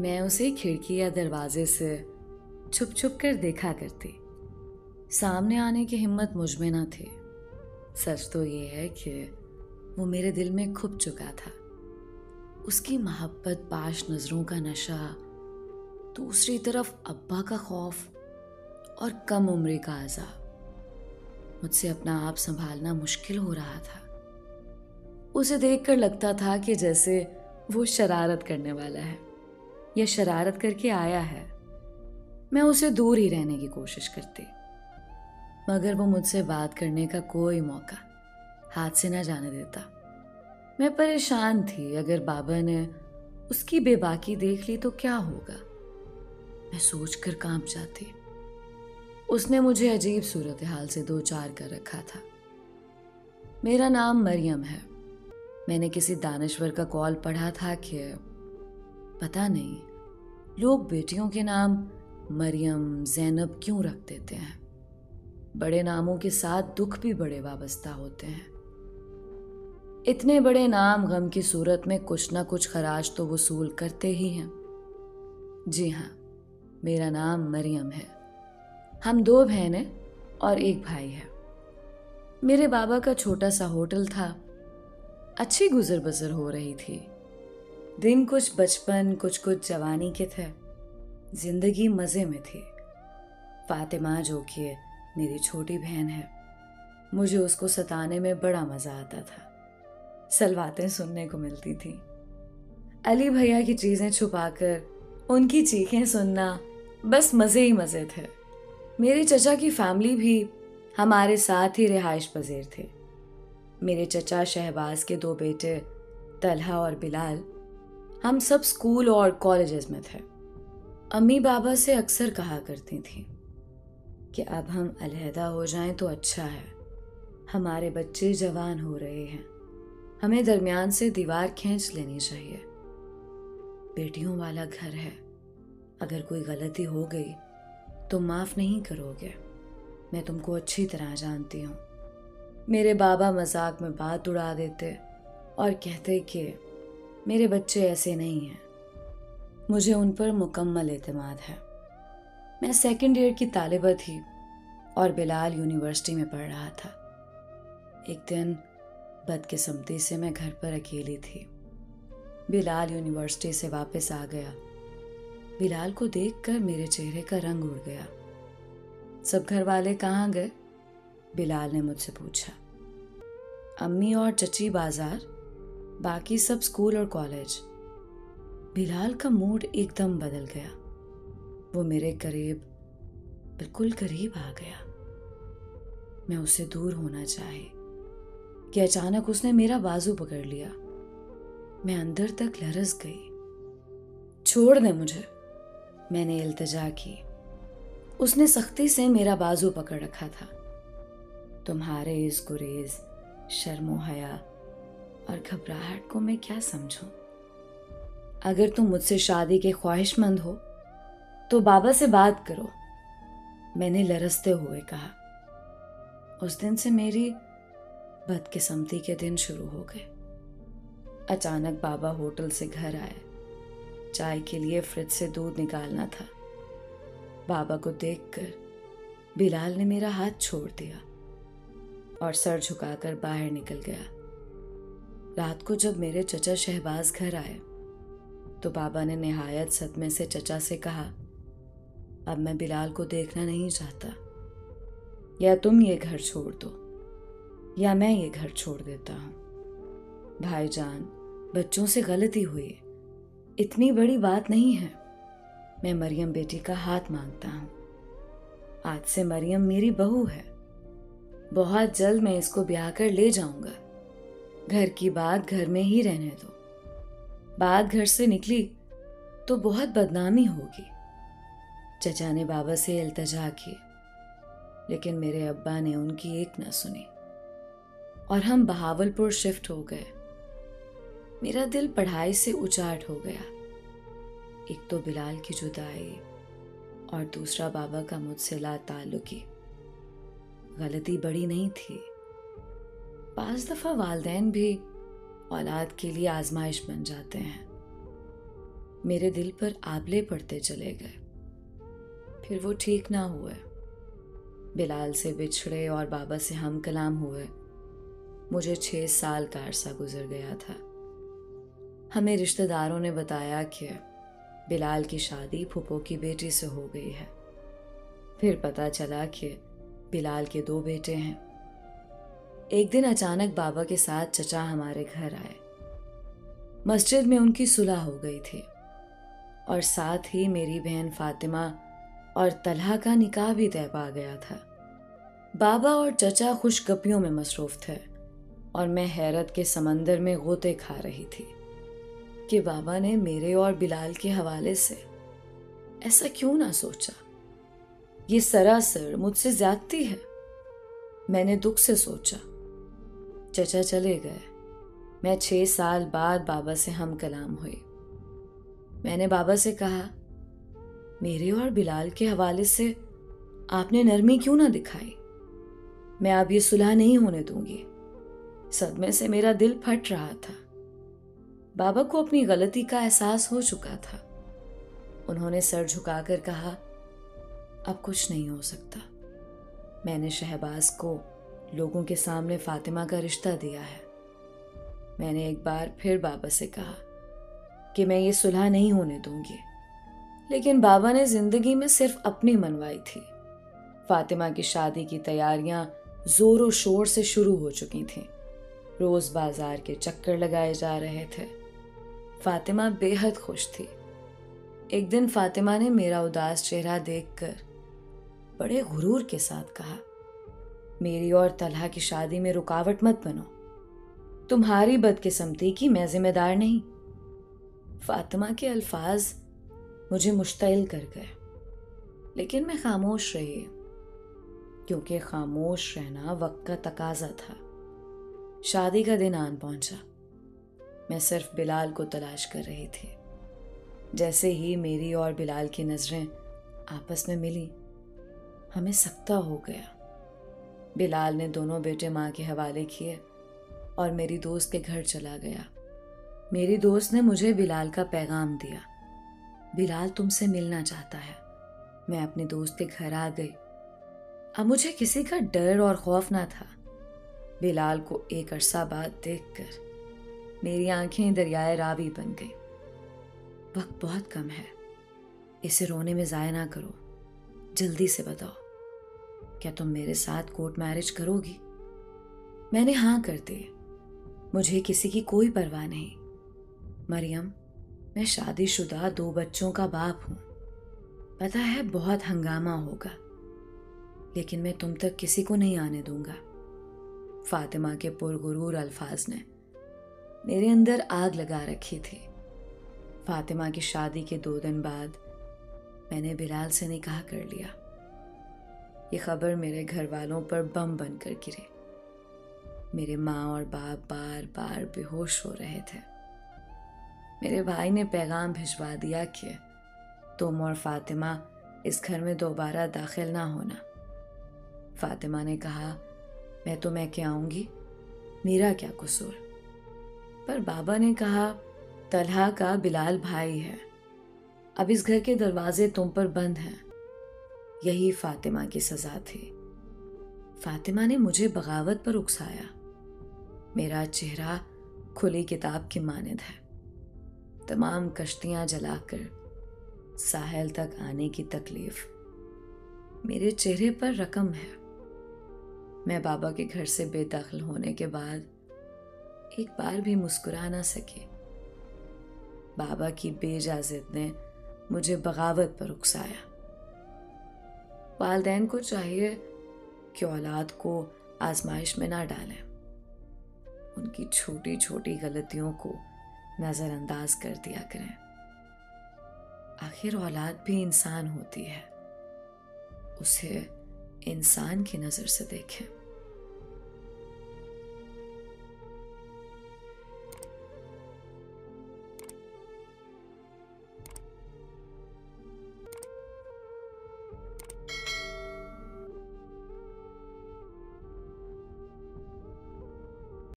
मैं उसे खिड़की या दरवाजे से छुप छुप कर देखा करती। सामने आने की हिम्मत मुझ में न थी। सच तो ये है कि वो मेरे दिल में खुप चुका था। उसकी मोहब्बत, पाश नजरों का नशा, दूसरी तरफ अब्बा का खौफ और कम उम्र का अज़ाब। मुझसे अपना आप संभालना मुश्किल हो रहा था। उसे देखकर लगता था कि जैसे वो शरारत करने वाला है या शरारत करके आया है। मैं उसे दूर ही रहने की कोशिश करती, मगर वो मुझसे बात करने का कोई मौका हाथ से ना जाने देता। मैं परेशान थी। अगर बाबा ने उसकी बेबाकी देख ली तो क्या होगा, मैं सोचकर कांप जाती। उसने मुझे अजीब सूरत हाल से दो चार कर रखा था। मेरा नाम मरियम है। मैंने किसी दानश्वर का कॉल पढ़ा था कि पता नहीं लोग बेटियों के नाम मरियम, ज़ैनब क्यों रख देते हैं। बड़े नामों के साथ दुख भी बड़े वाबस्ता होते हैं। इतने बड़े नाम गम की सूरत में कुछ ना कुछ खराज तो वसूल करते ही हैं। जी हाँ, मेरा नाम मरियम है। हम दो बहनें और एक भाई है। मेरे बाबा का छोटा सा होटल था। अच्छी गुजर बसर हो रही थी। दिन कुछ बचपन, कुछ कुछ जवानी के थे। जिंदगी मज़े में थी। फातिमा, जो कि मेरी छोटी बहन है, मुझे उसको सताने में बड़ा मज़ा आता था। सलवातें सुनने को मिलती थी। अली भैया की चीज़ें छुपाकर उनकी चीखें सुनना बस मज़े ही मज़े थे। मेरे चचा की फैमिली भी हमारे साथ ही रिहाइश पजीर थे। मेरे चचा शहबाज के दो बेटे तलहा और बिलाल, हम सब स्कूल और कॉलेजेस में थे। अम्मी बाबा से अक्सर कहा करती थी कि अब हम अलहदा हो जाएं तो अच्छा है। हमारे बच्चे जवान हो रहे हैं, हमें दरमियान से दीवार खींच लेनी चाहिए। बेटियों वाला घर है, अगर कोई गलती हो गई तो माफ नहीं करोगे। मैं तुमको अच्छी तरह जानती हूँ। मेरे बाबा मजाक में बात उड़ा देते और कहते कि मेरे बच्चे ऐसे नहीं हैं। मुझे उन पर मुकम्मल एतमाद है। मैं सेकंड ईयर की तालिबा थी और बिलाल यूनिवर्सिटी में पढ़ रहा था। एक दिन बदकिस्मती से मैं घर पर अकेली थी। बिलाल यूनिवर्सिटी से वापस आ गया। बिलाल को देखकर मेरे चेहरे का रंग उड़ गया। सब घर वाले कहाँ गए? बिलाल ने मुझसे पूछा। अम्मी और चची बाजार, बाकी सब स्कूल और कॉलेज। बिलाल का मूड एकदम बदल गया। वो मेरे करीब, बिल्कुल करीब आ गया। मैं उससे दूर होना चाही कि अचानक उसने मेरा बाजू पकड़ लिया। मैं अंदर तक लरस गई। छोड़ दे मुझे, मैंने इल्तिजा की। उसने सख्ती से मेरा बाजू पकड़ रखा था। तुम्हारे इस गुरेज, शर्मो हया और घबराहट को मैं क्या समझूं? अगर तुम मुझसे शादी के ख्वाहिशमंद हो तो बाबा से बात करो, मैंने लरसते हुए कहा। उस दिन से मेरी बदकिस्मती के दिन शुरू हो गए। अचानक बाबा होटल से घर आए। चाय के लिए फ्रिज से दूध निकालना था। बाबा को देखकर बिलाल ने मेरा हाथ छोड़ दिया और सर झुकाकर बाहर निकल गया। रात को जब मेरे चचा शहबाज घर आए तो बाबा ने निहायत सदमे से चचा से कहा, अब मैं बिलाल को देखना नहीं चाहता। या तुम ये घर छोड़ दो या मैं ये घर छोड़ देता हूं। भाईजान, बच्चों से गलती हुई, इतनी बड़ी बात नहीं है। मैं मरियम बेटी का हाथ मांगता हूं। आज से मरियम मेरी बहू है। बहुत जल्द मैं इसको ब्याह कर ले जाऊंगा। घर की बात घर में ही रहने दो। बात घर से निकली तो बहुत बदनामी होगी। चचा ने बाबा से इल्तिजा की, लेकिन मेरे अब्बा ने उनकी एक न सुनी और हम बहावलपुर शिफ्ट हो गए। मेरा दिल पढ़ाई से उचाट हो गया। एक तो बिलाल की जुदाई और दूसरा बाबा का मुझसे लाताल्लुकी। गलती बड़ी नहीं थी। 5 दफा वालदैन भी औलाद के लिए आजमाइश बन जाते हैं। मेरे दिल पर आबले पड़ते चले गए। फिर वो ठीक ना हुए, बिलाल से बिछड़े और बाबा से हम कलाम हुए। मुझे 6 साल का अरसा गुजर गया था। हमें रिश्तेदारों ने बताया कि बिलाल की शादी फूफो की बेटी से हो गई है। फिर पता चला कि बिलाल के 2 बेटे हैं। एक दिन अचानक बाबा के साथ चचा हमारे घर आए। मस्जिद में उनकी सुलह हो गई थी और साथ ही मेरी बहन फातिमा और तलहा का निकाह भी तय पा गया था। बाबा और चचा खुशगपियों में मसरूफ थे और मैं हैरत के समंदर में गोते खा रही थी कि बाबा ने मेरे और बिलाल के हवाले से ऐसा क्यों ना सोचा। ये सरासर मुझसे ज्यादती है। मैंने दुख से सोचा। चचा चले गए। मैं 6 साल बाद बाबा से हम कलाम हुई। मैंने बाबा से कहा, मेरे और बिलाल के हवाले से आपने नरमी क्यों ना दिखाई? मैं अब ये सुलह नहीं होने दूंगी। सदमे से मेरा दिल फट रहा था। बाबा को अपनी गलती का एहसास हो चुका था। उन्होंने सर झुकाकर कहा, अब कुछ नहीं हो सकता। मैंने शहबाज को लोगों के सामने फातिमा का रिश्ता दिया है। मैंने एक बार फिर बाबा से कहा कि मैं ये सुलह नहीं होने दूंगी, लेकिन बाबा ने जिंदगी में सिर्फ अपनी मनवाई थी। फातिमा की शादी की तैयारियां जोरों शोर से शुरू हो चुकी थीं। रोज बाजार के चक्कर लगाए जा रहे थे। फातिमा बेहद खुश थी। एक दिन फातिमा ने मेरा उदास चेहरा देखकर बड़े गुरूर के साथ कहा, मेरी और तलहा की शादी में रुकावट मत बनो। तुम्हारी बदकिस्मती की मैं जिम्मेदार नहीं। फातिमा के अल्फाज मुझे मुश्तइल कर गए, लेकिन मैं खामोश रही, क्योंकि खामोश रहना वक्त का तकाजा था। शादी का दिन आन पहुंचा। मैं सिर्फ बिलाल को तलाश कर रही थी। जैसे ही मेरी और बिलाल की नजरें आपस में मिली, हमें सकता हो गया। बिलाल ने दोनों बेटे माँ के हवाले किए और मेरी दोस्त के घर चला गया। मेरी दोस्त ने मुझे बिलाल का पैगाम दिया, बिलाल तुमसे मिलना चाहता है। मैं अपने दोस्त के घर आ गई। अब मुझे किसी का डर और खौफ ना था। बिलाल को एक अरसा बाद देखकर मेरी आंखें दरियाए रावी बन गई। वक्त बहुत कम है, इसे रोने में ज़ाया ना करो। जल्दी से बताओ, क्या तुम मेरे साथ कोर्ट मैरिज करोगी? मैंने हाँ कर दी। मुझे किसी की कोई परवाह नहीं। मरियम, मैं शादीशुदा 2 बच्चों का बाप हूं। पता है बहुत हंगामा होगा, लेकिन मैं तुम तक किसी को नहीं आने दूंगा। फातिमा के पुरगुरूर अल्फाज ने मेरे अंदर आग लगा रखी थी। फातिमा की शादी के 2 दिन बाद मैंने बिलाल से निकाह कर लिया। ये खबर मेरे घर वालों पर बम बनकर गिरी। मेरे माँ और बाप बार बार बेहोश हो रहे थे। मेरे भाई ने पैगाम भिजवा दिया कि तुम और फातिमा इस घर में दोबारा दाखिल ना होना। फातिमा ने कहा, मैं तो मैं क्या आऊंगी, मेरा क्या कसूर। पर बाबा ने कहा, तलहा का बिलाल भाई है। अब इस घर के दरवाजे तुम पर बंद हैं। यही फातिमा की सजा थी। फातिमा ने मुझे बगावत पर उकसाया। मेरा चेहरा खुली किताब की मानिंद है। तमाम कश्तियां जलाकर साहिल तक आने की तकलीफ मेरे चेहरे पर रकम है। मैं बाबा के घर से बेदखल होने के बाद एक बार भी मुस्कुरा ना सकी। बाबा की बेजा जिद ने मुझे बगावत पर उकसाया। वालिदैन को चाहिए कि औलाद को आजमाइश में ना डालें। उनकी छोटी छोटी गलतियों को नजरअंदाज कर दिया करें। आखिर औलाद भी इंसान होती है, उसे इंसान की नजर से देखें।